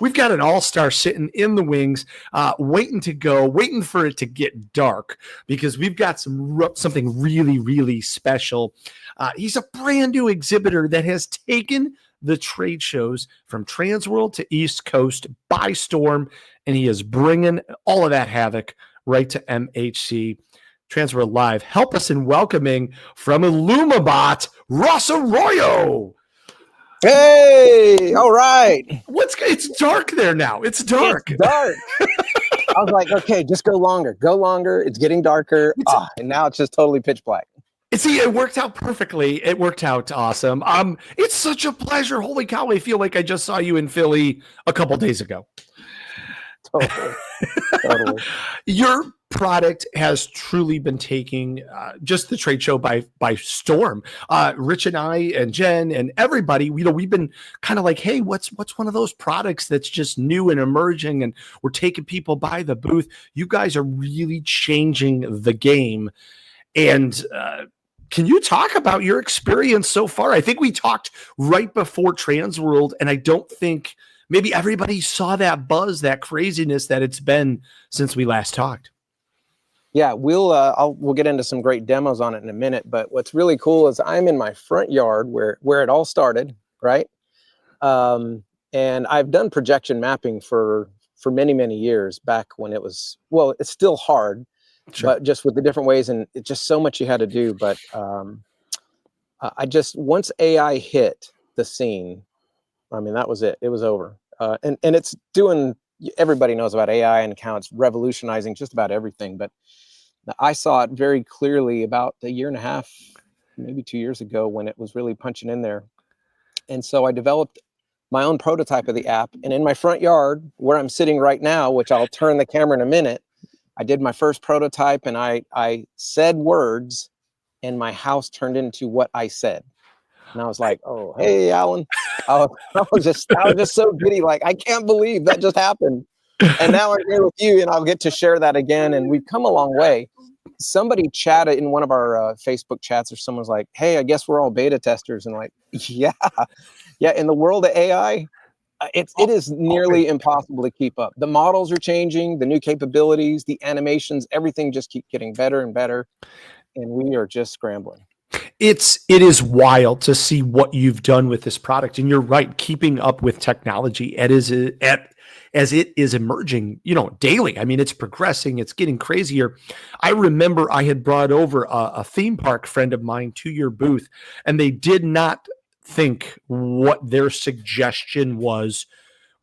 We've got an all-star sitting in the wings, waiting to go, waiting for it to get dark because we've got something really, really special. He's a brand new exhibitor that has taken the trade shows from Transworld to East Coast by storm, and he is bringing all of that havoc right to MHC. Transworld Live. Help us in welcoming from Illumibot, Ross Arroyo. Hey, all right. It's dark there now. It's dark. It's dark. I was like, okay, just go longer. Go longer. It's getting darker. And now it's just totally pitch black. See, it worked out perfectly. It worked out awesome. It's such a pleasure. Holy cow, I feel like I just saw you in Philly a couple days ago. Totally. Your product has truly been taking just the trade show by storm. Rich and I and Jen and everybody, we've been kind of like, hey, what's one of those products that's just new and emerging, and we're taking people by the booth. You guys are really changing the game. And can you talk about your experience so far? I think we talked right before Transworld, and I don't think maybe everybody saw that buzz, that craziness that it's been since we last talked. Yeah, we'll get into some great demos on it in a minute. But what's really cool is I'm in my front yard where it all started, right? And I've done projection mapping for many, many years back when it was, well, it's still hard, sure, but just with the different ways, and it's just so much you had to do. But once AI hit the scene, I mean, that was it. It was over. And it's doing, everybody knows about AI and how it's revolutionizing just about everything. But I saw it very clearly about a year and a half, maybe 2 years ago, when it was really punching in there. And so I developed my own prototype of the app. And in my front yard, where I'm sitting right now, which I'll turn the camera in a minute, I did my first prototype, and I said words, and my house turned into what I said. And I was like, oh, hey, Alan. I was just so giddy. Like, I can't believe that just happened. And now I'm here with you, and I'll get to share that again. And we've come a long way. Somebody chatted in one of our Facebook chats, or someone's like, hey, I guess we're all beta testers. And like, yeah. In the world of AI, it is nearly impossible to keep up. The models are changing, the new capabilities, the animations, everything just keep getting better and better. And we are just scrambling. It is wild to see what you've done with this product. And you're right, keeping up with technology as it is emerging, daily. I mean, it's progressing, it's getting crazier. I remember I had brought over a theme park friend of mine to your booth, and they did not think what their suggestion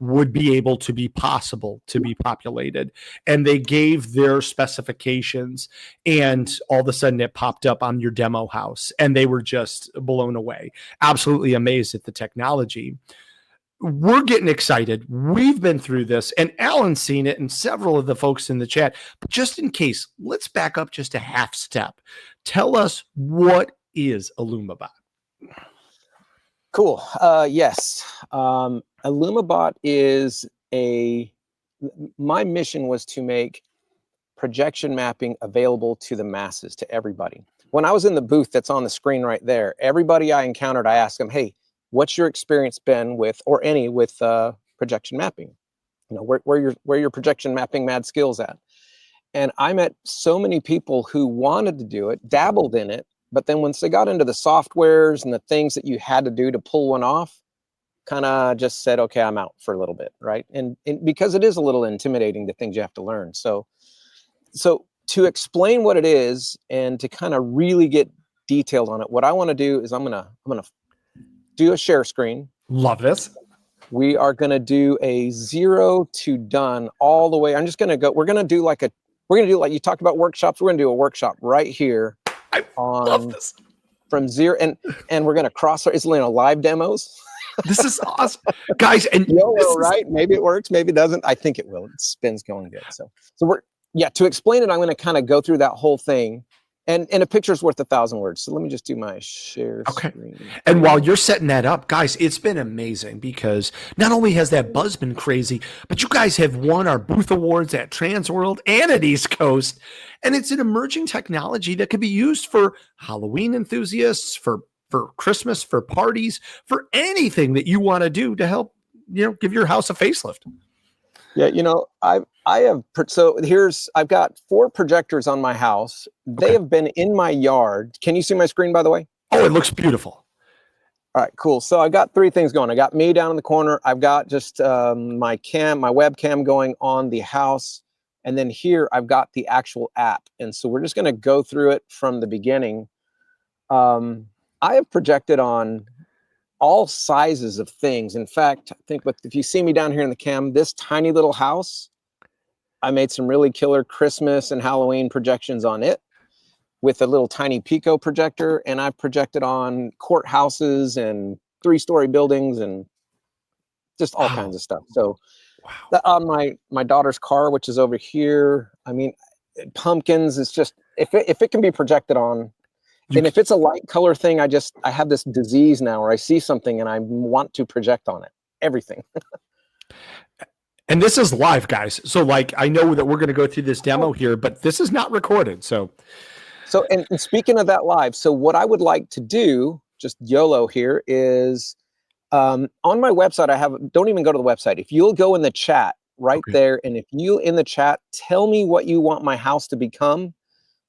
would be able to be possible to be populated. And they gave their specifications, and all of a sudden it popped up on your demo house, and they were just blown away, absolutely amazed at the technology. We're getting excited. We've been through this, and Alan's seen it, and several of the folks in the chat. But just in case, let's back up just a half step. Tell us, what is Illumibot? Cool. Yes. Illumibot is my mission was to make projection mapping available to the masses, to everybody. When I was in the booth that's on the screen right there, everybody I encountered, I asked them, hey, what's your experience been with projection mapping? Where your projection mapping mad skills at? And I met so many people who wanted to do it, dabbled in it, but then once they got into the softwares and the things that you had to do to pull one off, kind of just said, okay, I'm out for a little bit, right? And because it is a little intimidating, the things you have to learn. So to explain what it is and to kind of really get detailed on it, what I want to do is I'm gonna do a share screen. Love this. We are gonna do a 0 to done all the way. I'm just gonna go. We're gonna do like you talked about workshops. We're gonna do a workshop right here. I love this. From 0, and we're gonna cross it's live demos. This is awesome, guys. And right? Maybe it works, maybe it doesn't. I think it will. It spins going good. So to explain it, I'm going to kind of go through that whole thing, and a picture's worth 1,000 words. So let me just do my share screen. And while you're setting that up, guys, it's been amazing because not only has that buzz been crazy, but you guys have won our booth awards at Transworld and at East Coast, and it's an emerging technology that could be used for Halloween enthusiasts, for Christmas, for parties, for anything that you want to do to help give your house a facelift. Yeah, I've got 4 projectors on my house. They Okay. have been in my yard. Can you see my screen, by the way? Oh, it looks beautiful. All right, cool. So I got 3 things going. I got me down in the corner. I've got just my webcam going on the house. And then here I've got the actual app. And so we're just going to go through it from the beginning. I have projected on all sizes of things. In fact, I think if you see me down here in the cam, this tiny little house, I made some really killer Christmas and Halloween projections on it with a little tiny Pico projector. And I've projected on courthouses and 3-story buildings and just all kinds of stuff. So on my daughter's car, which is over here, I mean, pumpkins, it's just, if it can be projected on, and if it's a light color thing, I have this disease now where I see something and I want to project on it, everything. And this is live, guys. So like, I know that we're going to go through this demo here, but this is not recorded. So and speaking of that live, so what I would like to do, just YOLO here, is on my website, don't even go to the website. If you'll go in the chat right there, and if you in the chat, tell me what you want my house to become.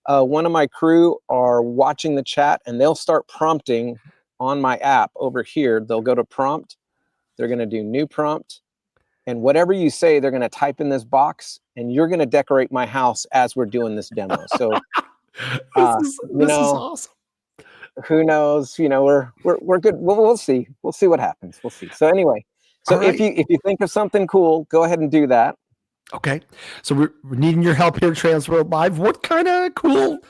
One of my crew are watching the chat and they'll start prompting on my app over here. They'll go to prompt. They're going to do new prompt. And whatever you say, they're going to type in this box and you're going to decorate my house as we're doing this demo. So, this is awesome. Who knows? We're good. We'll see. We'll see what happens. We'll see. So anyway, if you think of something cool, go ahead and do that. Okay, so we're needing your help here, Transworld Live. What kind of cool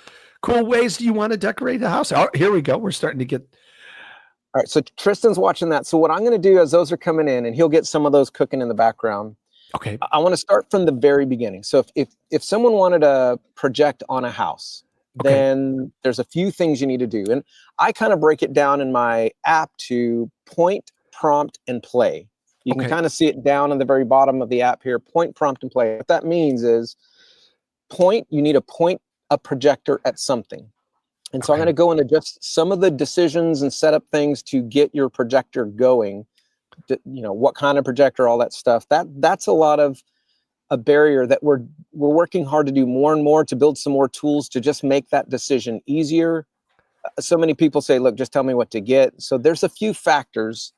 ways do you want to decorate the house? Oh, here we go. We're starting to get. All right, so Tristan's watching that. So what I'm going to do as those are coming in, and he'll get some of those cooking in the background. Okay. I want to start from the very beginning. So if someone wanted to project on a house, then there's a few things you need to do, and I kind of break it down in my app to point, prompt, and play. You can kind of see it down in the very bottom of the app here, point, prompt, and play. What that means is point, you need to point a projector at something. And so I'm going to go into just some of the decisions and setup things to get your projector going. What kind of projector, all that stuff. That's a lot of a barrier that we're working hard to do more and more, to build some more tools to just make that decision easier. So many people say, look, just tell me what to get. So there's a few factors.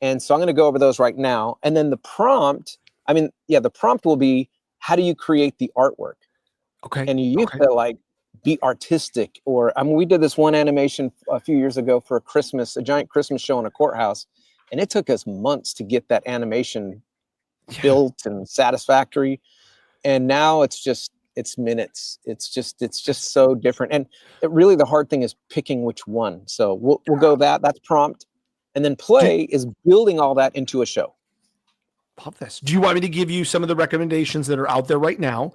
And so I'm going to go over those right now. And then the prompt, the prompt will be, how do you create the artwork? Okay. And you used to be artistic, or we did this one animation a few years ago for a giant Christmas show in a courthouse. And it took us months to get that animation built and satisfactory. And now it's minutes. It's just so different. And really the hard thing is picking which one. So we'll go that's prompt. And then play is building all that into a show. Love this. Do you want me to give you some of the recommendations that are out there right now?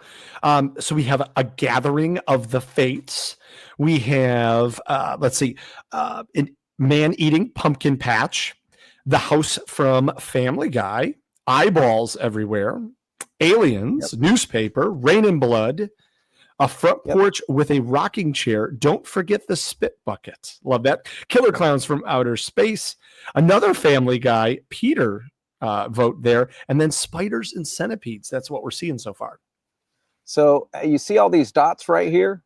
So we have a Gathering of the Fates. We have, an man-eating pumpkin patch, The House from Family Guy, Eyeballs Everywhere, Aliens, Newspaper, Rain and Blood, a front porch with a rocking chair. Don't forget the spit bucket. Love that. Killer Clowns from Outer Space. Another Family Guy, Peter, vote there. And then Spiders and Centipedes. That's what we're seeing so far. So you see all these dots right here?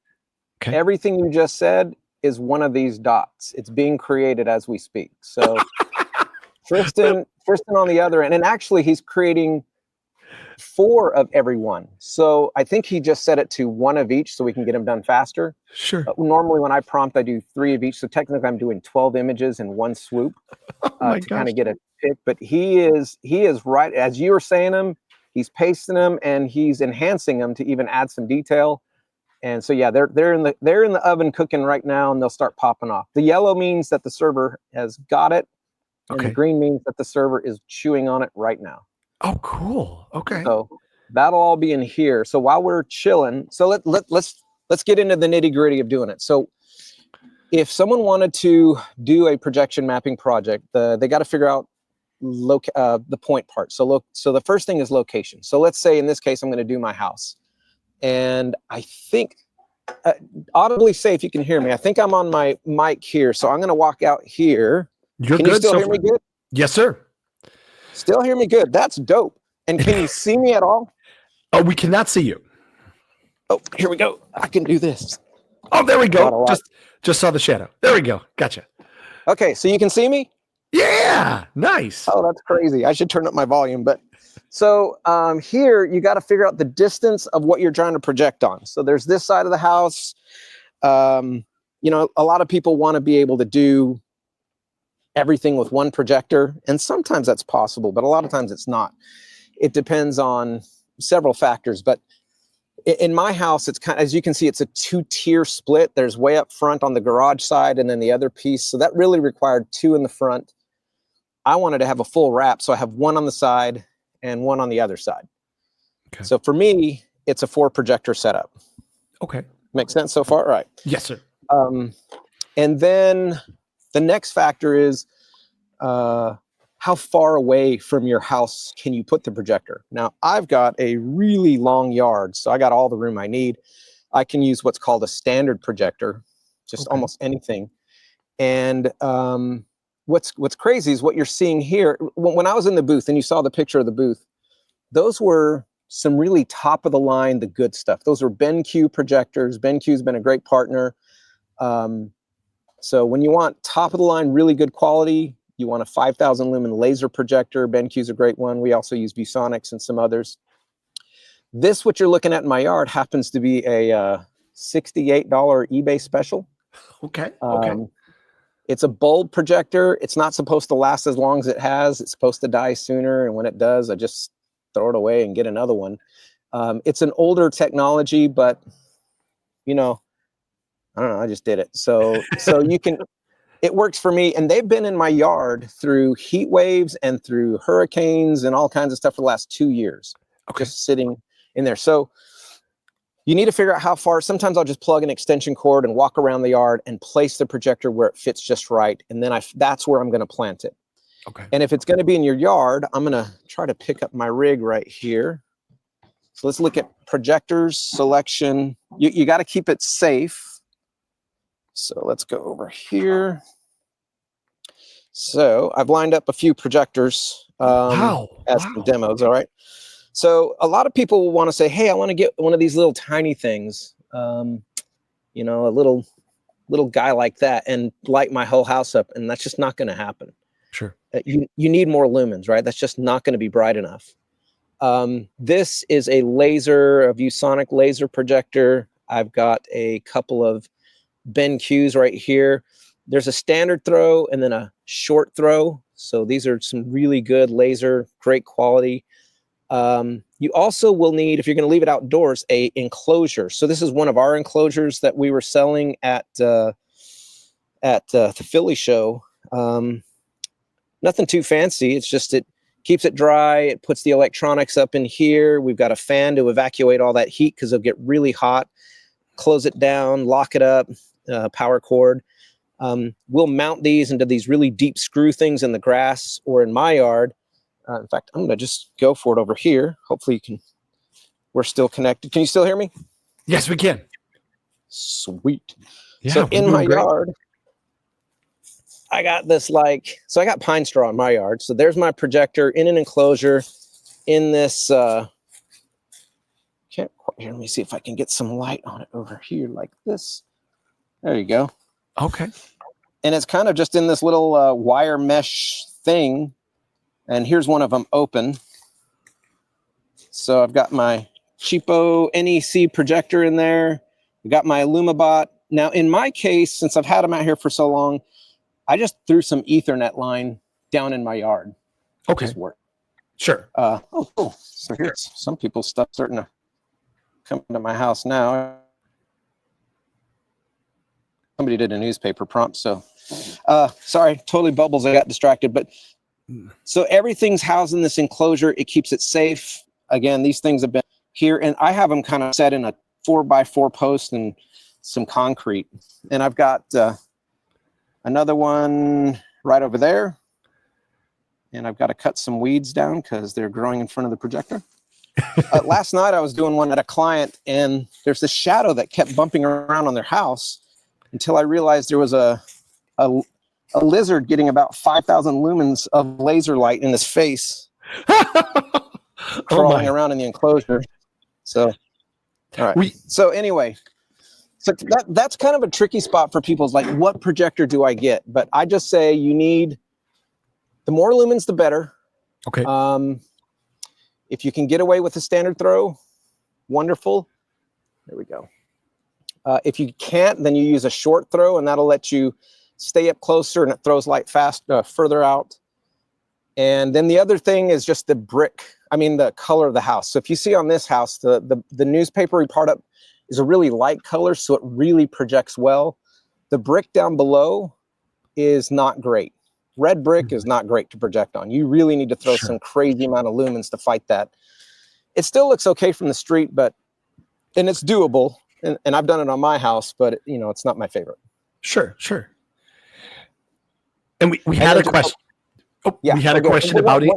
Okay. Everything you just said is one of these dots. It's being created as we speak. So Tristan on the other end, and actually he's creating 4 of every one. So I think he just set it to 1 of each so we can get them done faster. Sure. Normally when I prompt, I do 3 of each. So technically I'm doing 12 images in one swoop to kind of get a pick. But he is right. As you were saying them, he's pasting them and he's enhancing them to even add some detail. And so, yeah, they're in the oven cooking right now, and they'll start popping off. The yellow means that the server has got it. And the green means that the server is chewing on it right now. Oh, cool. Okay. So that'll all be in here. So while we're chilling, so let's get into the nitty gritty of doing it. So if someone wanted to do a projection mapping project, they got to figure out the point part. So the first thing is location. So let's say in this case, I'm going to do my house, and I think audibly say if you can hear me. I think I'm on my mic here, so I'm going to walk out here. You're can good. You still hear me good? Yes, sir. Still hear me good. That's dope. And can you see me at all? Oh, we cannot see you. Oh, here we go. I can do this. Oh, there we Not a go. lot. Just saw the shadow. There we go. Gotcha. Okay, so you can see me? Yeah, nice. Oh, that's crazy. I should turn up my volume. But so here you got to figure out the distance of what you're trying to project on. So there's this side of the house. You know, a lot of people want to be able to do everything with one projector, and sometimes that's possible, but a lot of times it's not. It depends on several factors. But in my house, it's kind of, as you can see, it's a 2-tier split. There's way up front on the garage side, and then the other piece. So that really required 2 in the front. I wanted to have a full wrap, so I have 1 on the side and 1 on the other side. Okay. So for me, it's a 4 projector setup. Okay. Makes sense so far? All right. Yes, sir. And then the next factor is how far away from your house can you put the projector? Now, I've got a really long yard, so I got all the room I need. I can use what's called a standard projector, just almost anything. And what's crazy is what you're seeing here. When I was in the booth and you saw the picture of the booth, those were some really top of the line, the good stuff. Those were BenQ projectors. BenQ's been a great partner. So when you want top of the line, really good quality, you want a 5,000 lumen laser projector. BenQ's a great one. We also use ViewSonics and some others. This, what you're looking at in my yard, happens to be a $68 eBay special. Okay. It's a bulb projector. It's not supposed to last as long as it has. It's supposed to die sooner. And when it does, I just throw it away and get another one. It's an older technology, but you know, I don't know. I just did it. So you can, it works for me. And they've been in my yard through heat waves and through hurricanes and all kinds of stuff for the last 2 years, just sitting in there. So you need to figure out how far. Sometimes I'll just plug an extension cord and walk around the yard and place the projector where it fits just right. And then that's where I'm going to plant it. Okay. And if it's going to be in your yard, I'm going to try to pick up my rig right here. So let's look at projectors selection. You got to keep it safe. So let's go over here. So I've lined up a few projectors as some demos. All right. So a lot of people will want to say, hey, I want to get one of these little tiny things, you know, a little guy like that and light my whole house up. And that's just not going to happen. Sure. You need more lumens, right? That's just not going to be bright enough. This is a ViewSonic laser projector. I've got a couple of BenQs right here. There's a standard throw and then a short throw. So these are some really good laser, great quality. You also will need, if you're going to leave it outdoors, a enclosure. So this is one of our enclosures that we were selling at the Philly show. Nothing too fancy. It's just it keeps it dry. It puts the electronics up in here. We've got a fan to evacuate all that heat because it'll get really hot. Close it down, lock it up, power cord. We'll mount these into these really deep screw things in the grass or in my yard. In fact, I'm going to just go for it over here. Hopefully we're still connected. Can you still hear me? Yes, we can. Sweet. Yeah, so in my yard, I got this so I got pine straw in my yard. So there's my projector in an enclosure in this, can't quite hear. Let me see if I can get some light on it over here like this. There you go. Okay. And it's kind of just in this little wire mesh thing. And here's one of them open. So I've got my cheapo NEC projector in there. I've got my Lumibot. Now, in my case, since I've had them out here for so long, I just threw some Ethernet line down in my yard. Okay. Just work. Sure. Oh, cool. So here's some people's stuff starting to come to my house now. Somebody did a newspaper prompt, so sorry, totally bubbles. I got distracted, but so everything's housed in this enclosure. It keeps it safe. Again, these things have been here, and I have them kind of set in a 4x4 post and some concrete. And I've got another one right over there, and I've got to cut some weeds down because they're growing in front of the projector. Last night I was doing one at a client, and there's this shadow that kept bumping around on their house until I realized there was a a lizard getting about 5,000 lumens of laser light in his face, Oh crawling my. around in the enclosure. So, all right. So anyway, so that's kind of a tricky spot for people's like, what projector do I get? But I just say you need the more lumens, the better. Okay. If you can get away with a standard throw, wonderful. There we go. If you can't, then you use a short throw, and that'll let you stay up closer, and it throws light further out. And then the other thing is just the the color of the house. So if you see on this house, the newspapery part up is a really light color, so it really projects well. The brick down below is not great. Red brick is not great to project on. You really need to throw some crazy amount of lumens to fight that. It still looks okay from the street, and it's doable. And I've done it on my house, but it's not my favorite. Sure. And we had a question. We had a question about it.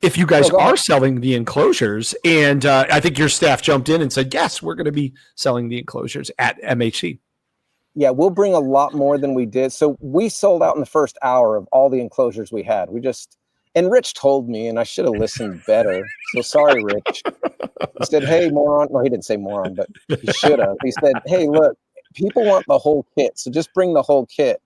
If you guys are selling the enclosures, and I think your staff jumped in and said, yes, we're going to be selling the enclosures at MHC. Yeah, we'll bring a lot more than we did. So we sold out in the first hour of all the enclosures we had. And Rich told me, and I should have listened better. So sorry, Rich. He said, hey, moron. Well, he didn't say moron, but he should have. He said, hey, look, people want the whole kit. So just bring the whole kit.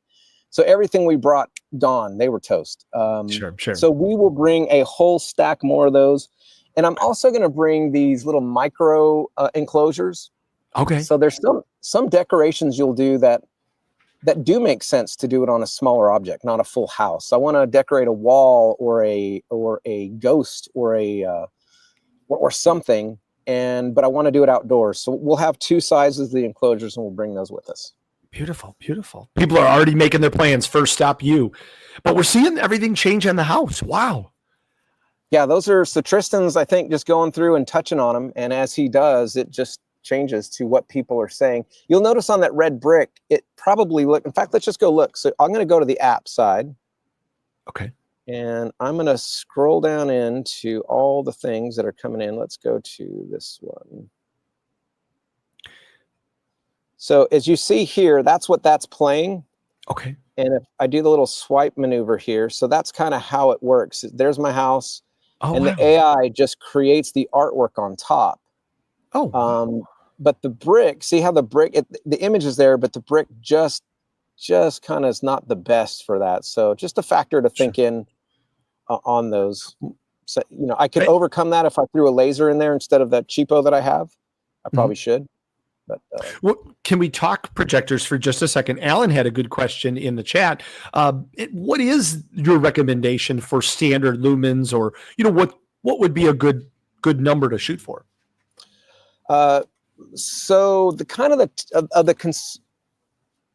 So everything we brought gone, they were toast. Sure. So we will bring a whole stack more of those. And I'm also going to bring these little micro enclosures. Okay. So there's some decorations you'll do that do make sense to do it on a smaller object, not a full house. I want to decorate a wall or a ghost or something, but I want to do it outdoors. So we'll have two sizes of the enclosures, and we'll bring those with us. Beautiful. People are already making their plans. First stop, you. But we're seeing everything change in the house. Wow. Yeah, so Tristan's, I think, just going through and touching on them, and as he does, it just changes to what people are saying. You'll notice on that red brick, it probably in fact, let's just go look. So I'm going to go to the app side. Okay. And I'm going to scroll down into all the things that are coming in. Let's go to this one. So as you see here, that's playing. Okay. And if I do the little swipe maneuver here, so that's kind of how it works. There's my house. And the AI just creates the artwork on top. But the brick, see how the image is there, but the brick just kind of is not the best for that. So just a factor to think in on those. So, I could overcome that if I threw a laser in there instead of that cheapo that I have. I probably should. But can we talk projectors for just a second? Alan had a good question in the chat. What is your recommendation for standard lumens, or what would be a good number to shoot for? So the kind of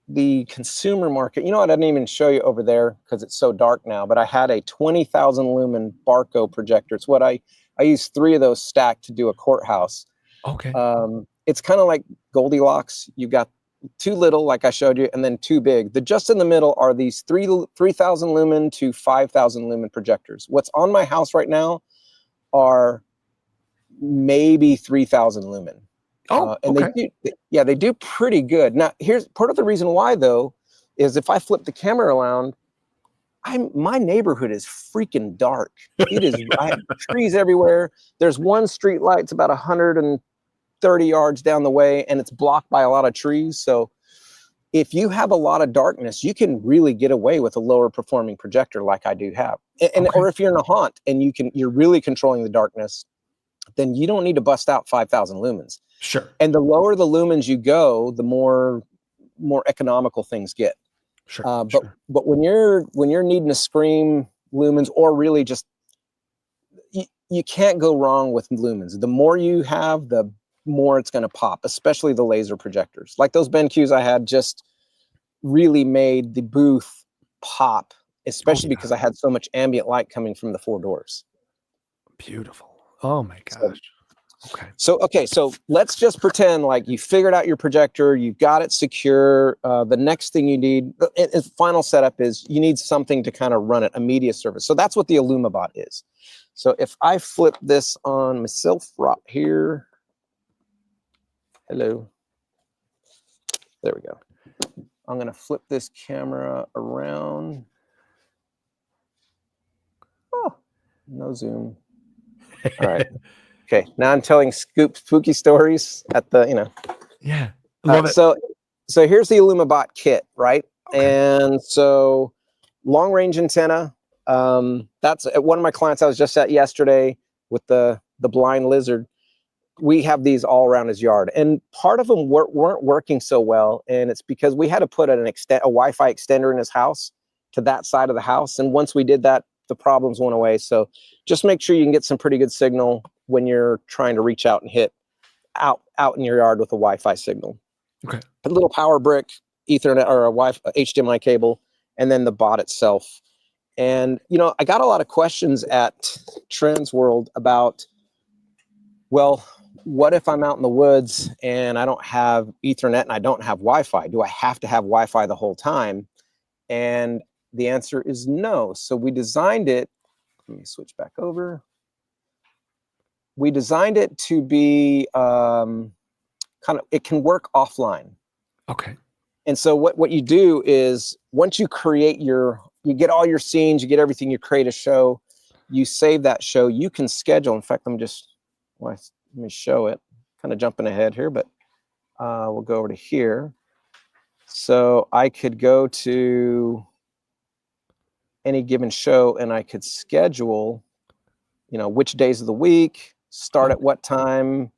the consumer market, I didn't even show you over there because it's so dark now, but I had a 20,000 lumen Barco projector. It's what I used 3 of those stacked to do a courthouse. Okay. It's kind of like Goldilocks. You got 2 little, like I showed you, and then 2 big. The just in the middle are these 3,000 lumen to 5,000 lumen projectors. What's on my house right now are maybe 3,000 lumen. And they do pretty good. Now, here's part of the reason why, though, is if I flip the camera around, my neighborhood is freaking dark. It is. I have trees everywhere. There's one street light. It's about 130 yards down the way, and it's blocked by a lot of trees. So if you have a lot of darkness, you can really get away with a lower performing projector like I do have. Or if you're in a haunt and you're really controlling the darkness, then you don't need to bust out 5,000 lumens. Sure. And the lower the lumens you go, the more economical things get. Sure. But when you're needing to scream lumens, or really just you can't go wrong with lumens. The more you have, the more it's going to pop, especially the laser projectors. Like those BenQs I had just really made the booth pop, especially because I had so much ambient light coming from the 4 doors. Beautiful. Oh my gosh. So let's just pretend like you figured out your projector, you've got it secure. The next thing you need, final setup is you need something to kind of run it, a media service. So that's what the IllumaBot is. So if I flip this on myself right here, hello, there we go. I'm going to flip this camera around. Oh, no zoom. All right. Okay. Now I'm telling spooky stories at the, Yeah. All Love right, it. so here's the IllumiBot kit, right? Okay. And so long range antenna. That's at one of my clients I was just at yesterday with the blind lizard. We have these all around his yard, and part of them weren't working so well, and it's because we had to put a Wi-Fi extender in his house to that side of the house, and once we did that, the problems went away. So just make sure you can get some pretty good signal when you're trying to reach out and hit out in your yard with a Wi-Fi signal. Okay. A little power brick, Ethernet or a Wi-Fi HDMI cable, and then the bot itself. And I got a lot of questions at Trends World about, well, what if I'm out in the woods and I don't have Ethernet and I don't have Wi-Fi? Do I have to have Wi-Fi the whole time? And the answer is no. So we designed it. Let me switch back over. We designed it to be it can work offline. Okay. And so what you do is once you create you get all your scenes, you get everything, you create a show, you save that show, you can schedule. In fact, let me show it. Kind of jumping ahead here, but we'll go over to here. So I could go to any given show and I could schedule, which days of the week, start at what time,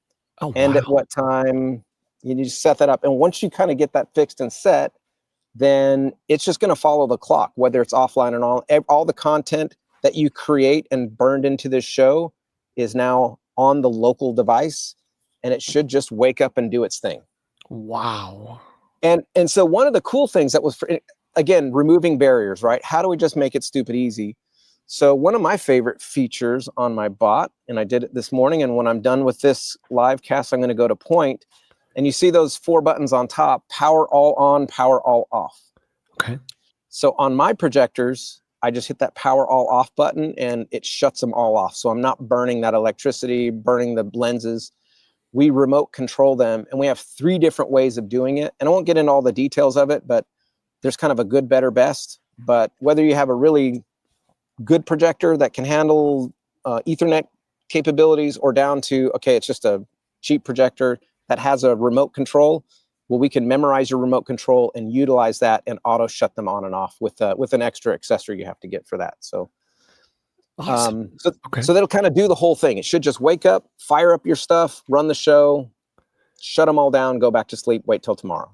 end at what time. You just set that up. And once you kind of get that fixed and set, then it's just going to follow the clock, whether it's offline or not. All the content that you create and burned into this show is now on the local device, and it should just wake up and do its thing. Wow. And so one of the cool things that was, again, removing barriers, right? How do we just make it stupid easy? So one of my favorite features on my bot, and I did it this morning, and when I'm done with this live cast, I'm going to go to point, and you see those 4 buttons on top: power all on, power all off. Okay. So on my projectors, I just hit that power all off button and it shuts them all off. So I'm not burning that electricity, burning the lenses. We remote control them, and we have 3 different ways of doing it. And I won't get into all the details of it, but there's kind of a good, better, best. But whether you have a really good projector that can handle Ethernet capabilities, or down to, okay, it's just a cheap projector that has a remote control, well, we can memorize your remote control and utilize that and auto shut them on and off with an extra accessory you have to get for that. So, Awesome. So that'll kind of do the whole thing. It should just wake up, fire up your stuff, run the show, shut them all down, go back to sleep, wait till tomorrow.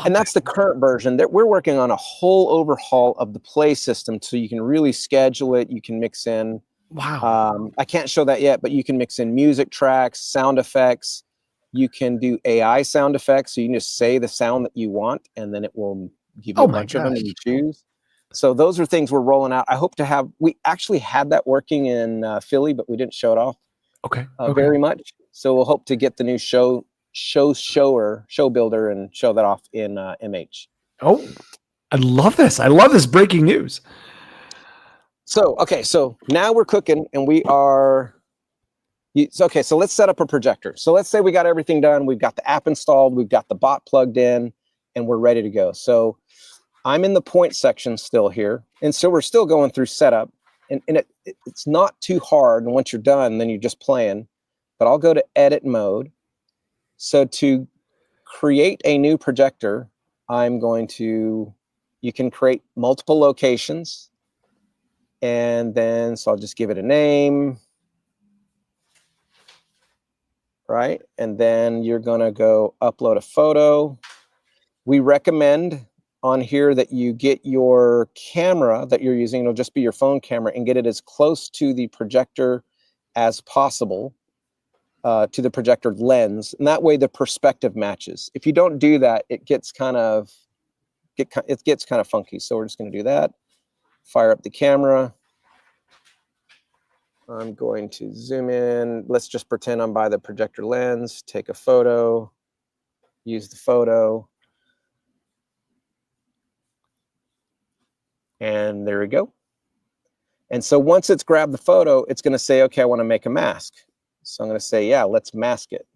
And that's the current version. That we're working on a whole overhaul of the Play system, so you can really schedule it. You can mix in. Wow. I can't show that yet, but you can mix in music tracks, sound effects. You can do AI sound effects, so you can just say the sound that you want, and then it will give you a bunch of them and you choose. So those are things we're rolling out. I hope to have. We actually had that working in Philly, but we didn't show it off. Very much. So we'll hope to get the new show builder and show that off in MH. Oh, I love this. I love this breaking news. So, okay, so now we're cooking, and we are. Okay, so let's set up a projector. So let's say we got everything done. We've got the app installed. We've got the bot plugged in, and we're ready to go. So I'm in the point section still here. And so we're still going through setup. And it's not too hard. And once you're done, then you're just playing. But I'll go to edit mode. So to create a new projector, you can create multiple locations. And then, so I'll just give it a name. Right? And then you're going to go upload a photo. We recommend on here that you get your camera that you're using, it'll just be your phone camera, and get it as close to the projector as possible, to the projector lens. And that way the perspective matches. If you don't do that, it gets kind of funky. So we're just going to do that. Fire up the camera. I'm going to zoom in. Let's just pretend I'm by the projector lens, take a photo, use the photo. And there we go. And so once it's grabbed the photo, it's going to say, okay, I want to make a mask. So I'm going to say, yeah, let's mask it.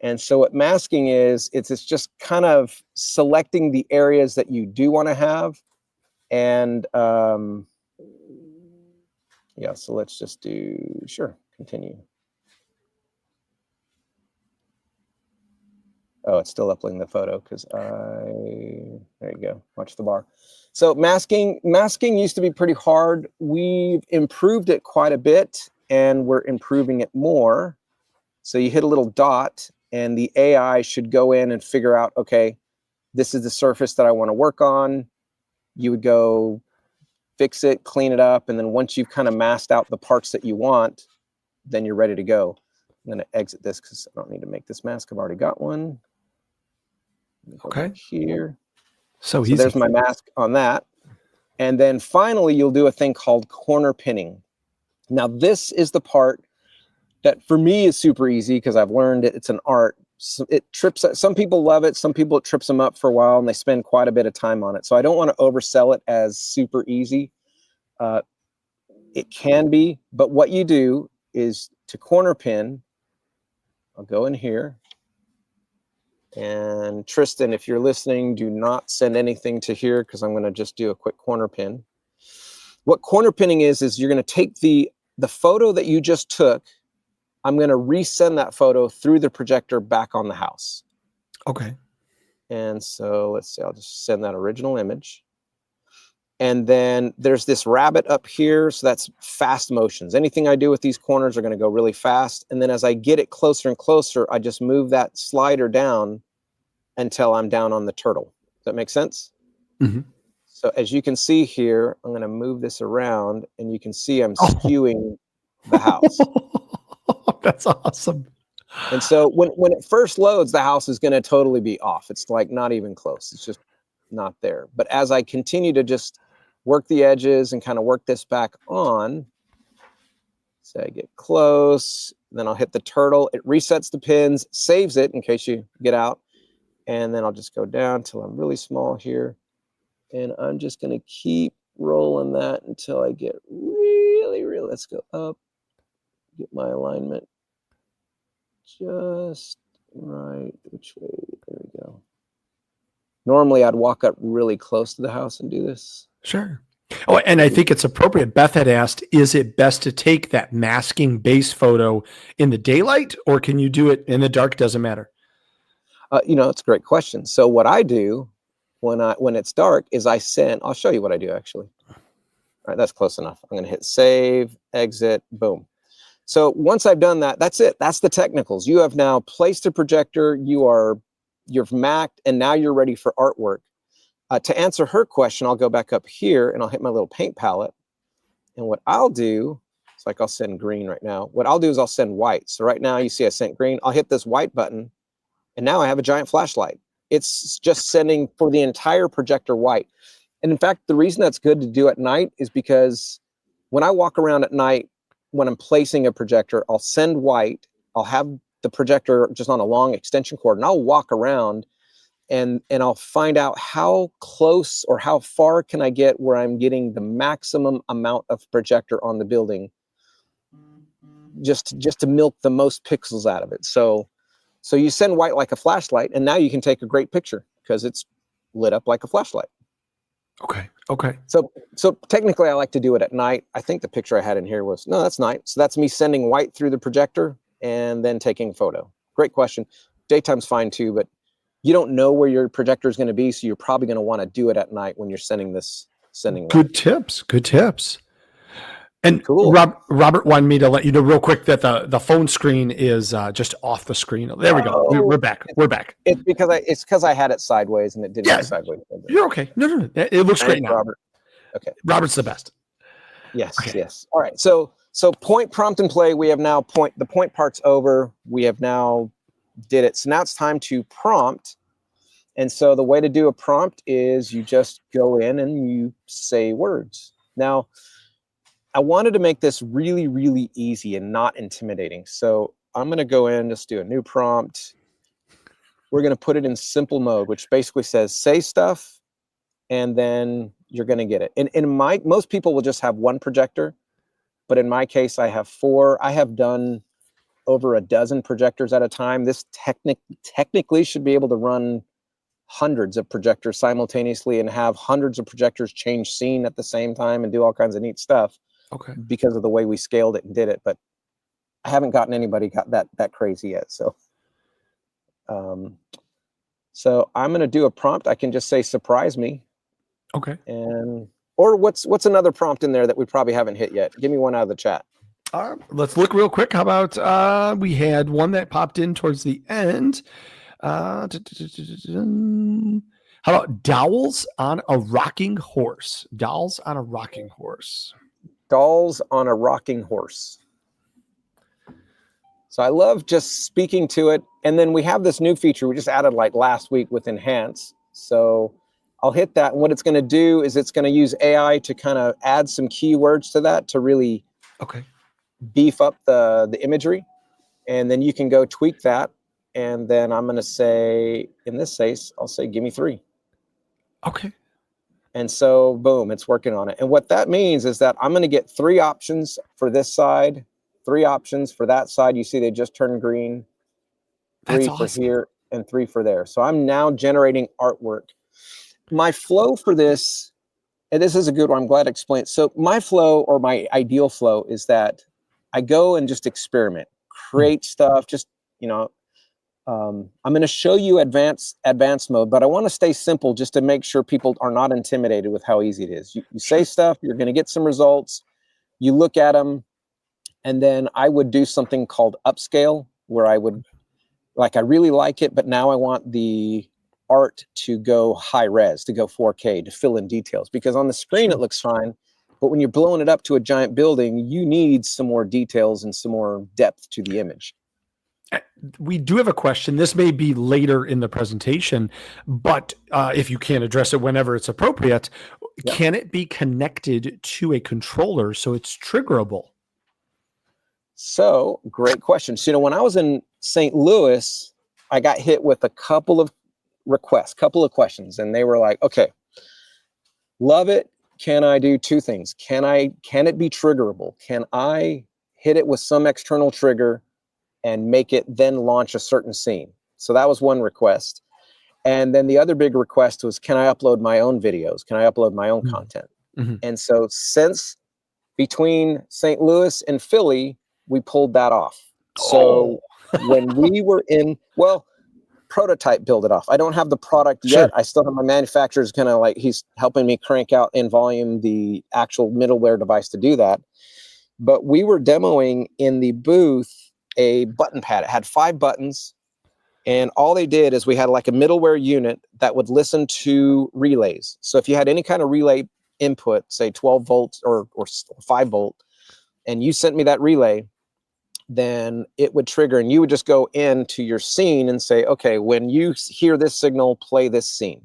And so what masking is, it's just kind of selecting the areas that you do want to have. And yeah, so let's just do, sure, continue. Oh, it's still uploading the photo because there you go, watch the bar. So masking used to be pretty hard. We've improved it quite a bit and we're improving it more. So you hit a little dot and the AI should go in and figure out, okay, this is the surface that I want to work on. You would go fix it, clean it up, and then once you've kind of masked out the parts that you want, then you're ready to go. I'm going to exit this because I don't need to make this mask. I've already got one. Okay. Here. So So easy. there's my mask on that. And then finally, you'll do a thing called corner pinning. Now, this is the part that for me is super easy because I've learned it. It's an art. So it trips. Some people love it. Some people, it trips them up for a while and they spend quite a bit of time on it. So I don't want to oversell it as super easy. It can be, but what you do is to corner pin. I'll go in here. And Tristan, if you're listening, do not send anything to here because I'm going to just do a quick corner pin. What corner pinning is you're going to take the photo that you just took. I'm going to resend that photo through the projector back on the house. Okay. And so let's see, I'll just send that original image. And then there's this rabbit up here. So that's fast motions. Anything I do with these corners are going to go really fast. And then as I get it closer and closer, I just move that slider down until I'm down on the turtle. Does that make sense? Mm-hmm. So as you can see here, I'm going to move this around and you can see I'm skewing the house. That's awesome. And so when it first loads, the house is going to totally be off. It's like not even close. It's just not there. But as I continue to just work the edges and kind of work this back on, so I get close, then I'll hit the turtle. It resets the pins, saves it in case you get out. And then I'll just go down till I'm really small here. And I'm just going to keep rolling that until I get really, let's go up, get my alignment just right. Which way? There we go. Normally, I'd walk up really close to the house and do this. Sure. Oh, and I think it's appropriate. Beth had asked, is it best to take that masking base photo in the daylight or can you do it in the dark? Doesn't matter. It's a great question. So what I do when it's dark is I'll show you what I do actually. All right, that's close enough. I'm going to hit save, exit, boom. So once I've done that, that's it. That's the technicals. You have now placed a projector, you've macked, and now you're ready for artwork. To answer her question, I'll go back up here and I'll hit my little paint palette. And what I'll do, it's like I'll send green right now. What I'll do is I'll send white. So right now you see I sent green. I'll hit this white button and now I have a giant flashlight. It's just sending for the entire projector white. And in fact, the reason that's good to do at night is because when I walk around at night, when I'm placing a projector, I'll send white. I'll have the projector just on a long extension cord and I'll walk around and I'll find out how close or how far can I get where I'm getting the maximum amount of projector on the building just to milk the most pixels out of it. So you send white like a flashlight and now you can take a great picture because it's lit up like a flashlight. Okay. So technically I like to do it at night. I think the picture I had in here was, no, that's night. So that's me sending white through the projector and then taking a photo. Great question. Daytime's fine too, but you don't know where your projector is going to be. So you're probably going to want to do it at night when you're sending white. Good tips. And Cool. Robert wanted me to let you know real quick that the phone screen is just off the screen. There we go. We're back. It's because I had it sideways and it didn't go sideways. You're okay. No. It looks great now. Robert. Okay. Robert's the best. Yes. Okay. Yes. All right. So point, prompt, and play. We have now the point part's over. We have now did it. So now it's time to prompt. And so the way to do a prompt is you just go in and you say words. Now, I wanted to make this really, really easy and not intimidating. So I'm going to go in, just do a new prompt. We're going to put it in simple mode, which basically says say stuff, and then you're going to get it. Most people will just have one projector, but in my case, I have 4. I have done over a dozen projectors at a time. This technically should be able to run hundreds of projectors simultaneously and have hundreds of projectors change scene at the same time and do all kinds of neat stuff. Okay. Because of the way we scaled it and did it. But I haven't gotten anybody got that crazy yet. So, so I'm going to do a prompt. I can just say, surprise me. Okay. Or what's another prompt in there that we probably haven't hit yet? Give me one out of the chat. Let's look real quick. How about we had one that popped in towards the end. How about dowels on a rocking horse? Dowels on a rocking horse. Dolls on a rocking horse. So I love just speaking to it. And then we have this new feature we just added like last week with Enhance. So I'll hit that. And what it's going to do is it's going to use AI to kind of add some keywords to that to really beef up the imagery. And then you can go tweak that. And then I'm going to say, in this case, I'll say, give me 3. Okay. And so, boom, it's working on it. And what that means is that I'm going to get 3 options for this side, 3 options for that side. You see they just turned green. 3 That's for awesome. here and 3 for there. So I'm now generating artwork. My flow for this, and this is a good one, I'm glad I explained. So my flow, or my ideal flow, is that I go and just experiment, create stuff, just, I'm going to show you advanced mode, but I want to stay simple just to make sure people are not intimidated with how easy it is. You say stuff, you're going to get some results, you look at them, and then I would do something called upscale, where I would, I really like it, but now I want the art to go high res, to go 4K, to fill in details, because on the screen it looks fine, but when you're blowing it up to a giant building, you need some more details and some more depth to the image. We do have a question. This may be later in the presentation, but if you can address it whenever it's appropriate, can it be connected to a controller so it's triggerable? So, great question. So, when I was in St. Louis, I got hit with a couple of requests, couple of questions, and they were like, okay, love it. Can I do 2 things? Can it be triggerable? Can I hit it with some external trigger and make it then launch a certain scene? So that was one request. And then the other big request was, can I upload my own videos? Can I upload my own content? And so since between St. Louis and Philly, we pulled that off. So when we were in, prototype build it off. I don't have the product yet. I still have my manufacturer's kind of he's helping me crank out in volume the actual middleware device to do that. But we were demoing in the booth a button pad. It had 5 buttons, and all they did is we had like a middleware unit that would listen to relays. So if you had any kind of relay input, say 12 volts or 5 volt, and you sent me that relay, then it would trigger, and you would just go into your scene and say, okay, when you hear this signal, play this scene.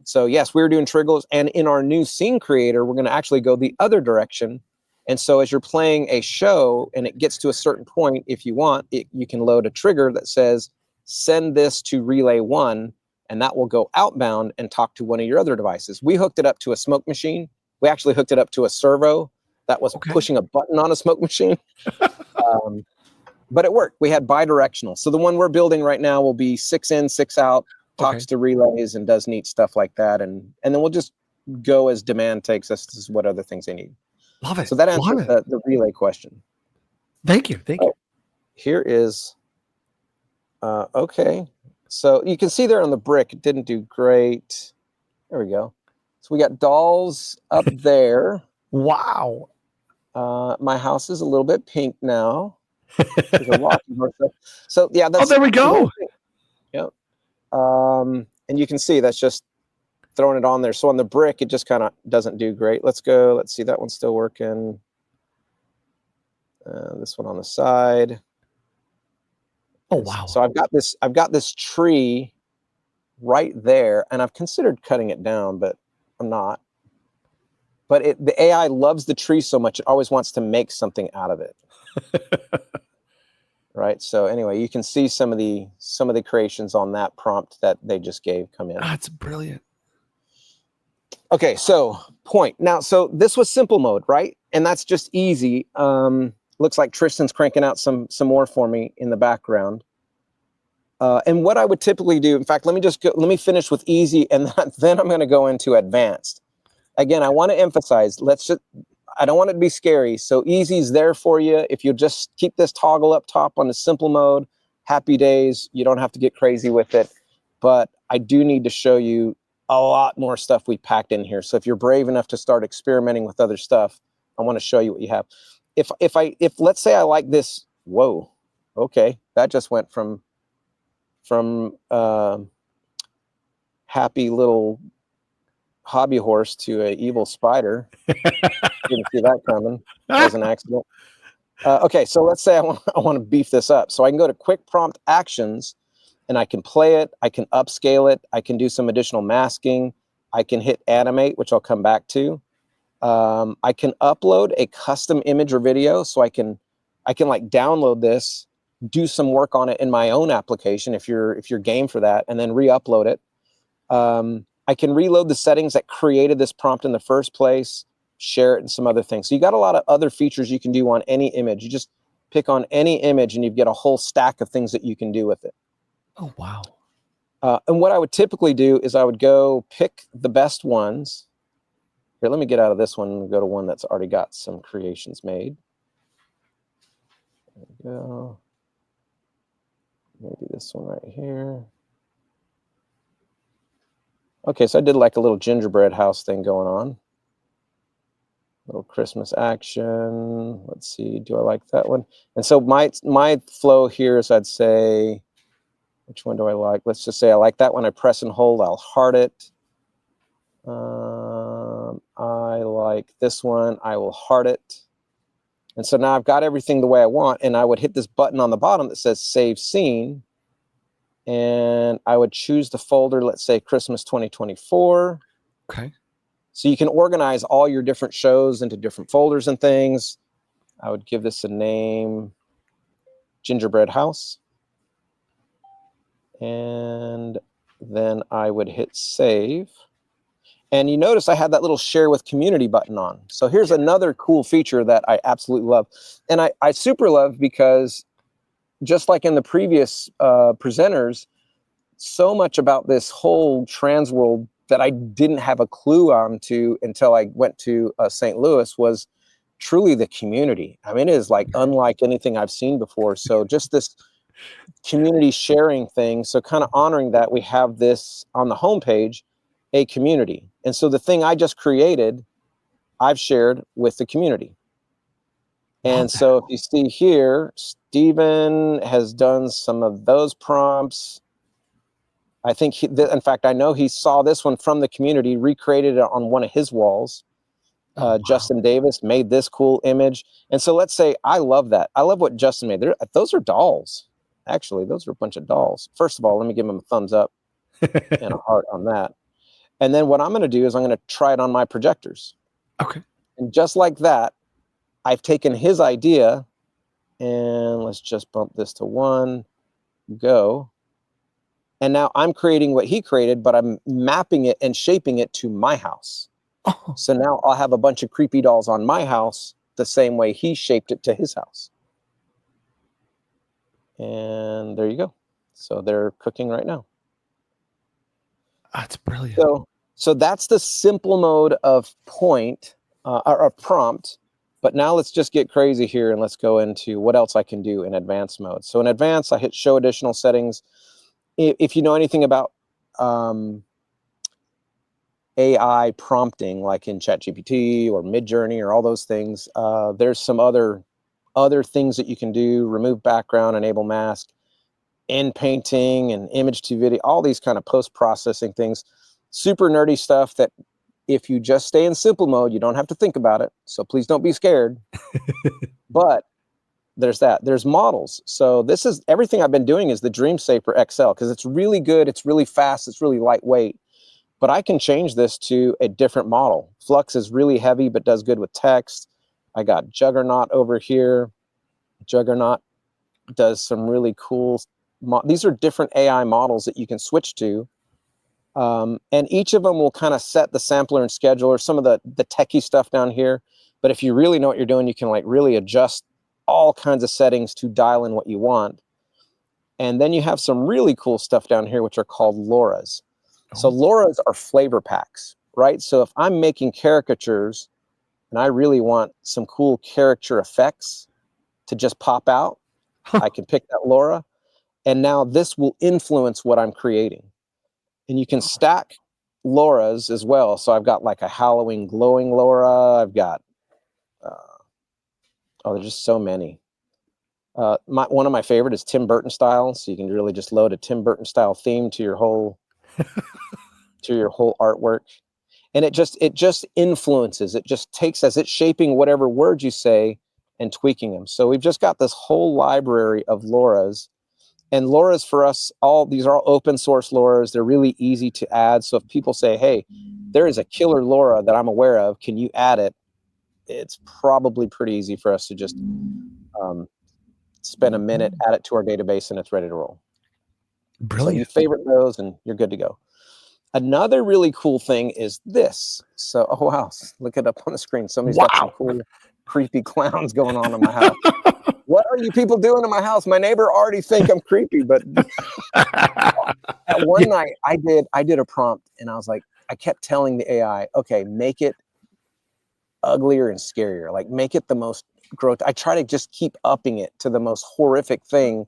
So yes, we were doing triggers, and in our new scene creator, we're going to actually go the other direction. And so as you're playing a show and it gets to a certain point, if you want, you can load a trigger that says, send this to relay 1, and that will go outbound and talk to one of your other devices. We hooked it up to a smoke machine. We actually hooked it up to a servo that was pushing a button on a smoke machine. But it worked. We had bi-directional. So the one we're building right now will be 6 in, 6 out, talks to relays and does neat stuff like that. And then we'll just go as demand takes us to what other things they need. Love it. So that answers the relay question. Thank you. Thank you. Here is, okay. So you can see there on the brick, it didn't do great. There we go. So we got dolls up there. Wow. My house is a little bit pink now. There's a rocking horse. So yeah, that's. Oh, there we go. Yep. And you can see that's just throwing it on there. So on the brick, it just kind of doesn't do great. Let's go. Let's see. That one's still working. This one on the side. Oh wow. So I've got this tree right there, and I've considered cutting it down, but I'm not. But the AI loves the tree so much, it always wants to make something out of it. Right. So anyway, you can see some of the creations on that prompt that they just gave come in. That's brilliant. Okay, so point. Now, so this was simple mode, right? And that's just easy. Looks like Tristan's cranking out some more for me in the background. And what I would typically do, in fact, let me finish with easy, and then I'm going to go into advanced. Again, I want to emphasize, I don't want it to be scary. So easy's there for you. If you just keep this toggle up top on the simple mode, happy days. You don't have to get crazy with it. But I do need to show you a lot more stuff we packed in here. So if you're brave enough to start experimenting with other stuff, I want to show you what you have. If let's say I like this, whoa, okay, that just went from happy little hobby horse to an evil spider. Didn't see that coming. That was an accident. Okay, so let's say I want to beef this up. So I can go to quick prompt actions, and I can play it. I can upscale it. I can do some additional masking. I can hit animate, which I'll come back to. I can upload a custom image or video, so I can like download this, do some work on it in my own application if you're game for that, and then re-upload it. I can reload the settings that created this prompt in the first place, share it, and some other things. So you got a lot of other features you can do on any image. You just pick on any image and you get a whole stack of things that you can do with it. Oh, wow. And what I would typically do is I would go pick the best ones. Here, let me get out of this one and go to one that's already got some creations made. There we go. Maybe this one right here. Okay, so I did like a little gingerbread house thing going on. Little Christmas action. Let's see, do I like that one? And so my flow here is, I'd say, which one do I like? Let's just say I like that one. I press and hold, I'll heart it. I like this one, I will heart it. And so now I've got everything the way I want, and I would hit this button on the bottom that says Save Scene. And I would choose the folder, let's say Christmas 2024. Okay. So you can organize all your different shows into different folders and things. I would give this a name, Gingerbread House. And then I would hit save. And you notice I had that little share with community button on. So here's another cool feature that I absolutely love. And I super love because just like in the previous presenters, so much about this whole trans world that I didn't have a clue on to until I went to St. Louis was truly the community. I mean, it is like unlike anything I've seen before. So just this community sharing thing. So kind of honoring that, we have this on the homepage, a community. And so the thing I just created, I've shared with the community. And so if you see here, Stephen has done some of those prompts. I think, in fact, I know he saw this one from the community, recreated it on one of his walls. Wow. Justin Davis made this cool image. And so let's say, I love that. I love what Justin made. Those are dolls. Actually, those are a bunch of dolls. First of all, let me give him a thumbs up and a heart on that. And then what I'm going to do is I'm going to try it on my projectors. Okay. And just like that, I've taken his idea, and let's just bump this to 1, go. And now I'm creating what he created, but I'm mapping it and shaping it to my house. Oh. So now I'll have a bunch of creepy dolls on my house the same way he shaped it to his house. And there you go. So they're cooking right now. That's brilliant. So that's the simple mode of point or prompt. But now let's just get crazy here and let's go into what else I can do in advanced mode. So in advanced, I hit show additional settings. If you know anything about AI prompting, like in ChatGPT or Midjourney or all those things, there's some other things that you can do: remove background, enable mask, in painting, and image to video, all these kind of post-processing things. Super nerdy stuff that if you just stay in simple mode, you don't have to think about it. So please don't be scared. But there's that. There's models. So this is everything I've been doing is the DreamSaper XL because it's really good. It's really fast. It's really lightweight. But I can change this to a different model. Flux is really heavy, but does good with text. I got Juggernaut over here. Juggernaut does some really cool. These are different AI models that you can switch to. And each of them will kind of set the sampler and scheduler, some of the techie stuff down here. But if you really know what you're doing, you can like really adjust all kinds of settings to dial in what you want. And then you have some really cool stuff down here, which are called LoRa's. So LoRa's are flavor packs, right? So if I'm making caricatures and I really want some cool caricature effects to just pop out, I can pick that LoRa, and now this will influence what I'm creating. And you can stack LoRa's as well. So I've got like a Halloween glowing LoRa. I've got, there's just so many. One of my favorite is Tim Burton style. So you can really just load a Tim Burton style theme to your whole artwork. And it just influences, it just takes as it's shaping whatever words you say and tweaking them. So we've just got this whole library of LoRa's. And LoRa's for us, these are all open source LoRa's. They're really easy to add. So if people say, hey, there is a killer LoRa that I'm aware of, can you add it? It's probably pretty easy for us to just spend a minute, add it to our database, and it's ready to roll. Brilliant. So you favorite those and you're good to go. Another really cool thing is this. So, oh wow, look it up on the screen. Somebody's got some cool, creepy clowns going on in my house. What are you people doing in my house? My neighbor already think I'm creepy, but at one night I did a prompt and I was like, I kept telling the AI, okay, make it uglier and scarier. Like make it the most growth. I try to just keep upping it to the most horrific thing.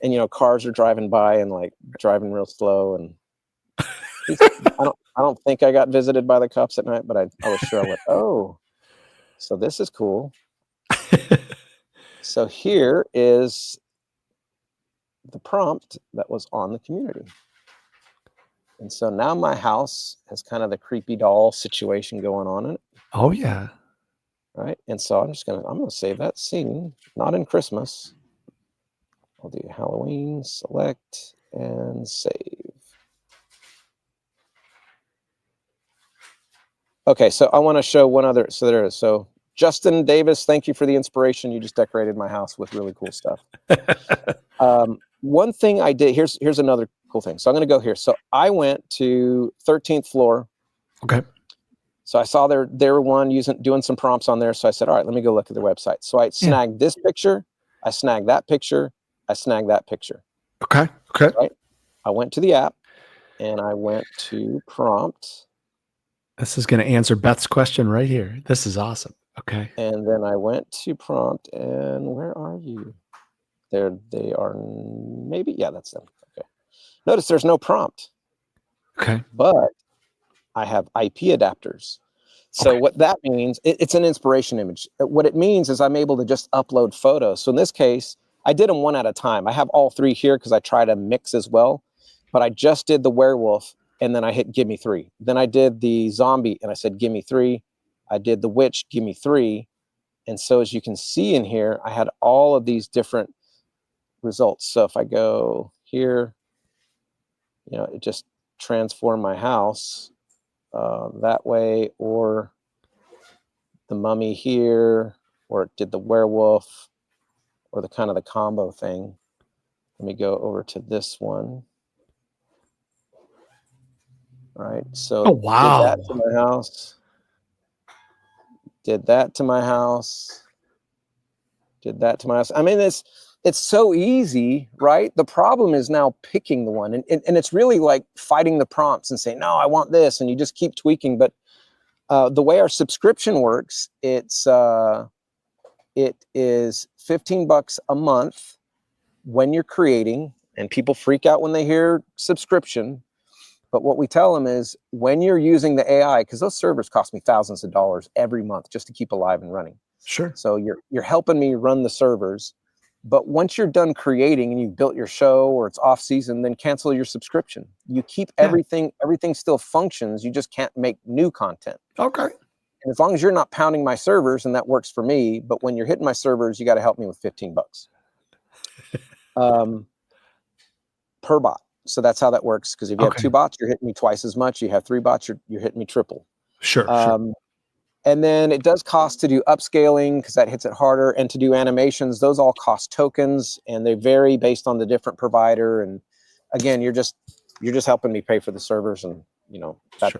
And cars are driving by and like driving real slow. And I don't think I got visited by the cops at night, but I was sure I went, oh, so this is cool. So here is the prompt that was on the community. And so now my house has kind of the creepy doll situation going on in it. Oh yeah. Right. And so I'm going to save that scene, not in Christmas. I'll do Halloween, select, and save. Okay, so I want to show one other. So there it is. So Justin Davis, thank you for the inspiration. You just decorated my house with really cool stuff. One thing I did, here's another cool thing. So I'm going to go here. So I went to 13th floor. Okay. So I saw their one doing some prompts on there. So I said, all right, let me go look at their website. So I snagged this picture. I snagged that picture. I snagged that picture. Okay. Okay. Right. I went to the app and I went to prompt. This is going to answer Beth's question right here. This is awesome. Okay. And then I went to prompt, and where are you? There they are. Maybe, yeah, that's them. Okay. Notice there's no prompt. Okay. But I have IP adapters. So what that means, it's an inspiration image. What it means is I'm able to just upload photos. So in this case, I did them one at a time. I have all three here because I try to mix as well. But I just did the werewolf. And then I hit give me 3. Then I did the zombie and I said, give me 3. I did the witch, give me 3. And so as you can see in here, I had all of these different results. So if I go here, it just transformed my house that way, or the mummy here, or it did the werewolf, or the kind of the combo thing. Let me go over to this one. Right, so wow. Did that to my house. Did that to my house. Did that to my house. I mean, it's so easy, right? The problem is now picking the one, and it's really like fighting the prompts and saying, no, I want this, and you just keep tweaking. But the way our subscription works, it is $15 a month when you're creating, and people freak out when they hear subscription. But what we tell them is when you're using the AI, because those servers cost me thousands of dollars every month just to keep alive and running. Sure. So you're helping me run the servers. But once you're done creating and you've built your show or it's off season, then cancel your subscription. You keep everything still functions. You just can't make new content. Okay. And as long as you're not pounding my servers, and that works for me, but when you're hitting my servers, you got to help me with $15 per bot. So that's how that works. Because if you have 2 bots, you're hitting me twice as much. You have 3 bots, you're hitting me triple. Sure. And then it does cost to do upscaling because that hits it harder, and to do animations. Those all cost tokens, and they vary based on the different provider. And again, you're just helping me pay for the servers, and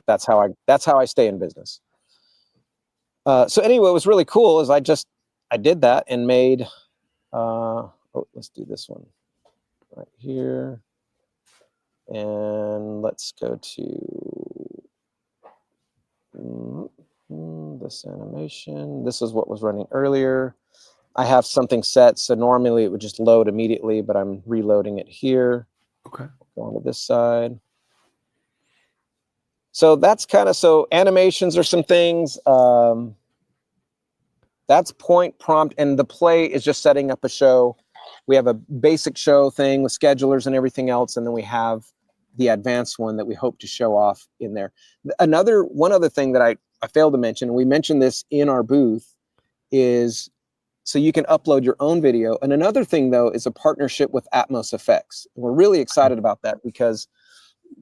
that's how I stay in business. So anyway, what was really cool is I did that and made Oh, let's do this one right here. And let's go to this animation. This is what was running earlier. I have something set, so normally it would just load immediately, but I'm reloading it here. Okay. Go on to this side. So that's kind of, so animations are some things. That's point, prompt, and the play is just setting up a show. We have a basic show thing with schedulers and everything else, and then we have the advanced one that we hope to show off in there. One other thing that I failed to mention, and we mentioned this in our booth, is so you can upload your own video. And another thing, though, is a partnership with Atmos Effects. And we're really excited about that because